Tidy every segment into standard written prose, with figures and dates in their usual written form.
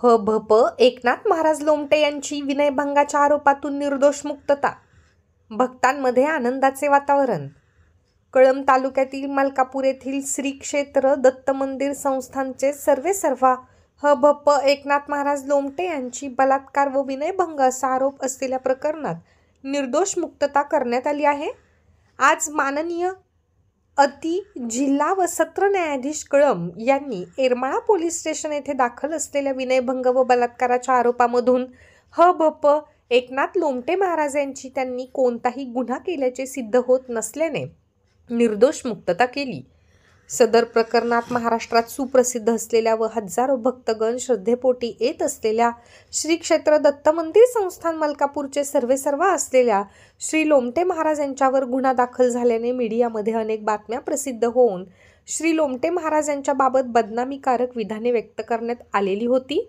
ह.भ.प. एकनाथ महाराज लोमटे यांची विनयभंगाच्या आरोपातून निर्दोष मुक्तता. भक्तांमध्ये आनंदाचे वातावरण. कळंब तालुक्यातील मलकापूर येथील श्री क्षेत्र दत्त मंदिर संस्थानचे सर्वेसर्वा ह.भ.प. एकनाथ महाराज लोमटे यांची बलात्कार व विनयभंग असा आरोप असलेल्या प्रकरणात निर्दोष मुक्तता करण्यात आली आहे. आज माननीय अति जिल्हा व सत्र न्यायाधीश कळंब यांनी येरमाळा पोलीस स्टेशन येथे दाखल असलेल्या विनयभंग व बलात्काराच्या आरोपामधून ह.भ.प. एकनाथ लोमटे महाराज यांची त्यांनी कोणताही गुन्हा केल्याचे सिद्ध होत नसल्याने निर्दोष मुक्तता केली. सदर प्रकरणात महाराष्ट्रात सुप्रसिद्ध असलेल्या व हजारो भक्तगण श्रद्धेपोटी येत असलेल्या श्री क्षेत्र दत्त मंदिर संस्थान मलकापूरचे सर्वेसर्वा असलेल्या श्री लोमटे महाराज यांच्यावर गुन्हा दाखल झाल्याने मीडियामध्ये अनेक बातम्या प्रसिद्ध होऊन श्री लोमटे महाराज यांच्या बाबत बदनामीकारक विधाने व्यक्त करण्यात आलेली होती.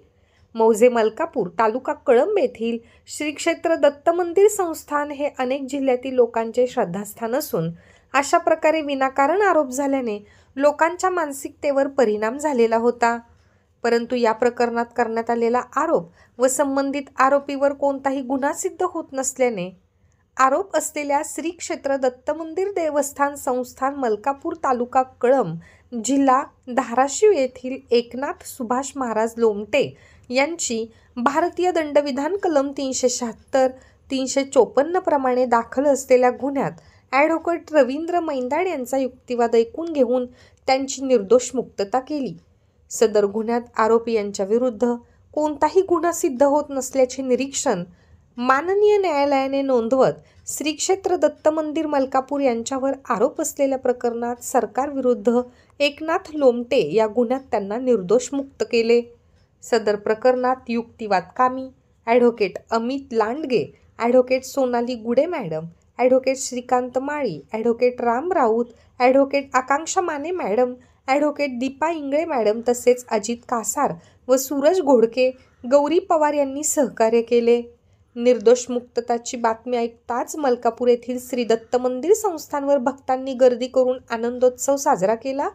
मौजे मलकापूर तालुका कळंब येथील श्री क्षेत्र दत्त मंदिर संस्थान हे अनेक जिल्ह्यातील लोकांचे श्रद्धास्थान असून अशा प्रकारे विनाकारण आरोप झाल्याने लोकांच्या मानसिकतेवर परिणाम झालेला होता. परंतु या प्रकरणात करण्यात आलेला आरोप व संबंधित आरोपीवर कोणताही गुन्हा सिद्ध होत नसल्याने आरोप असलेल्या श्री क्षेत्र दत्त मंदिर देवस्थान संस्थान मलकापूर तालुका कळंब जिल्हा धाराशिव येथील एकनाथ सुभाष महाराज लोमटे यांची भारतीय दंडविधान कलम 376, 354 प्रमाणे दाखल असलेल्या गुन्ह्यात ॲडव्होकेट रवींद्र मैंदाड यांचा युक्तिवाद ऐकून घेऊन त्यांची निर्दोष मुक्तता केली. सदर गुन्ह्यात आरोपी यांच्या विरुद्ध कोणताही गुन्हा सिद्ध होत नसल्याचे निरीक्षण माननीय न्यायालयाने नोंदवत श्री क्षेत्र दत्त मंदिर मलकापूर यांच्यावर आरोप असलेल्या प्रकरणात सरकारविरुद्ध एकनाथ लोमटे या गुन्ह्यात त्यांना निर्दोष मुक्त केले. सदर प्रकरणात युक्तिवाद कामी advocate Amit Landge, advocate Sonali Gude madam, advocate Shrikant Mali, advocate Ram Raut, advocate Akanksha Mane madam, advocate Deepa Ingale madam तसेच अजित कासार व सूरज घोडके, गौरी पवार यांनी सहकार्य केले. निर्दोष मुक्तताची बातमी ऐकताच मलकापूर येथील श्री दत्त मंदिर संस्थानवर भक्तांनी गर्दी करून आनंदोत्सव साजरा केला.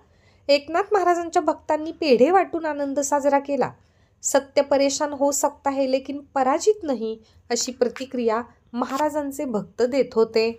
एकनाथ महाराजांच्या भक्तांनी पेढे वाटून आनंद साजरा केला. सत्य परेशान हो सकता है लेकिन पराजित नहीं अशी प्रतिक्रिया महाराजांचे भक्त देत होते.